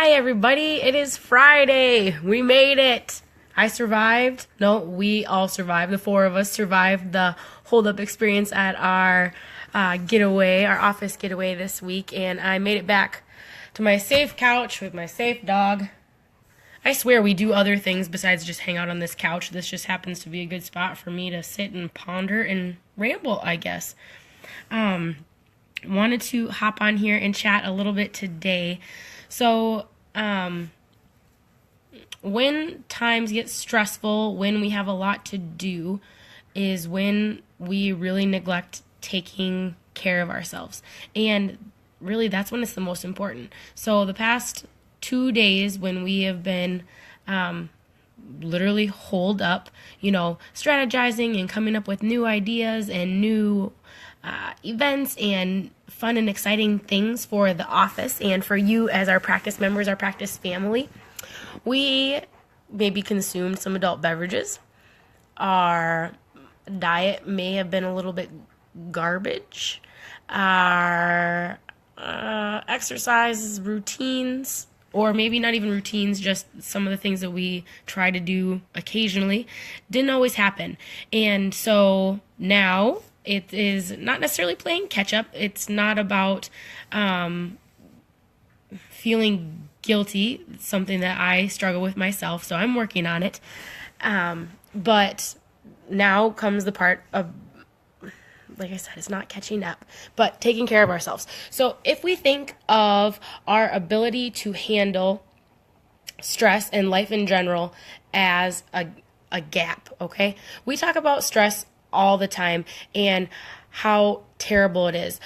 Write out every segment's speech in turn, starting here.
Hi, everybody. It is Friday. We made it. I survived. No, we all survived. The four of us survived the hold-up experience at our getaway, our office getaway this week, and I made it back to my safe couch with my safe dog. I swear we do other things besides just hang out on this couch. This just happens to be a good spot for me to sit and ponder and ramble, I guess. Wanted to hop on here and chat a little bit today. So, when times get stressful, when we have a lot to do, is when we really neglect taking care of ourselves. And really, that's when it's the most important. So the past 2 days when we have been literally holed up, strategizing and coming up with new ideas and new events and fun and exciting things for the office and for you as our practice members, our practice family. We maybe consumed some adult beverages. Our diet may have been a little bit garbage. Our exercise routines, or maybe not even routines, just some of the things that we try to do occasionally, didn't always happen. And so now it is not necessarily playing catch up. It's not about feeling guilty. It's something that I struggle with myself, so I'm working on it. But now comes the part of, like I said, it's not catching up, but taking care of ourselves. So if we think of our ability to handle stress and life in general as a gap, okay? We talk about stress all the time and how terrible it is.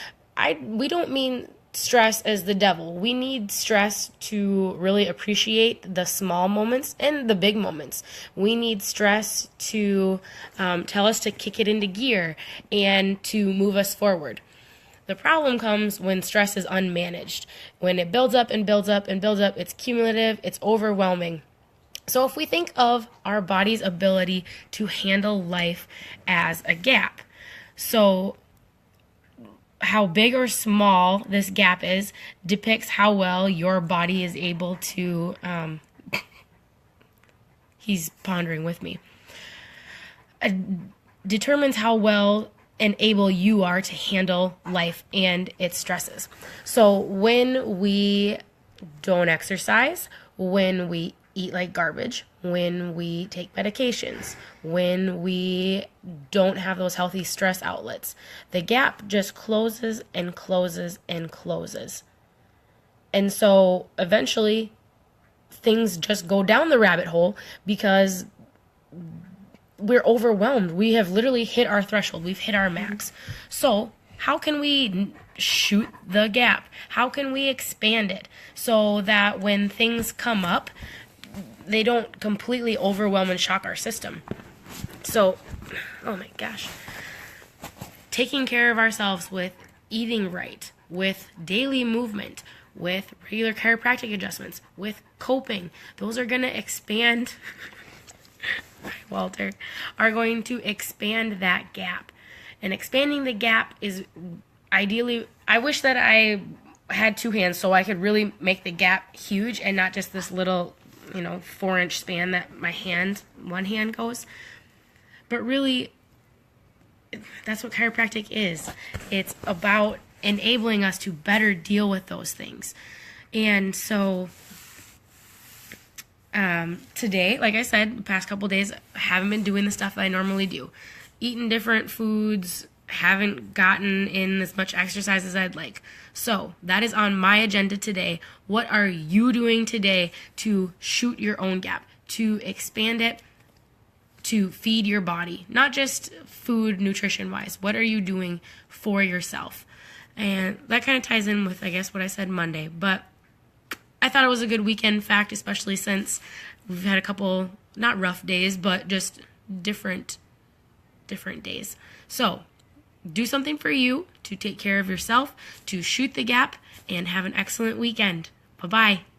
We don't mean stress as the devil. We need stress to really appreciate the small moments and the big moments. We need stress to tell us to kick it into gear and to move us forward. The problem comes when stress is unmanaged. When it builds up and builds up and builds up, it's cumulative, it's overwhelming. So if we think of our body's ability to handle life as a gap, so how big or small this gap is depicts how well your body is able to, he's pondering with me, determines how well and able you are to handle life and its stresses. So when we don't exercise, when we eat like garbage, when we take medications, when we don't have those healthy stress outlets, the gap just closes and closes and closes. And so eventually things just go down the rabbit hole because we're overwhelmed. We have literally hit our threshold. We've hit our max. So how can we shoot the gap? How can we expand it so that when things come up, they don't completely overwhelm and shock our system? So, oh my gosh. Taking care of ourselves with eating right, with daily movement, with regular chiropractic adjustments, with coping, those are going to expand, Walter, are going to expand that gap. And expanding the gap is ideally, I wish that I had two hands so I could really make the gap huge and not just this little 4-inch span that one hand goes. But really, that's what chiropractic is. It's about enabling us to better deal with those things. And so today, like I said, the past couple days, I haven't been doing the stuff that I normally do. Eating different foods, haven't gotten in as much exercise as I'd like. So that is on my agenda today. What are you doing today to shoot your own gap, to expand it, to feed your body? Not just food, nutrition-wise. What are you doing for yourself? And that kind of ties in with, I guess, what I said Monday. But I thought it was a good weekend fact, especially since we've had a couple, not rough days, but just different days. So do something for you to take care of yourself, to shoot the gap, and have an excellent weekend. Bye-bye.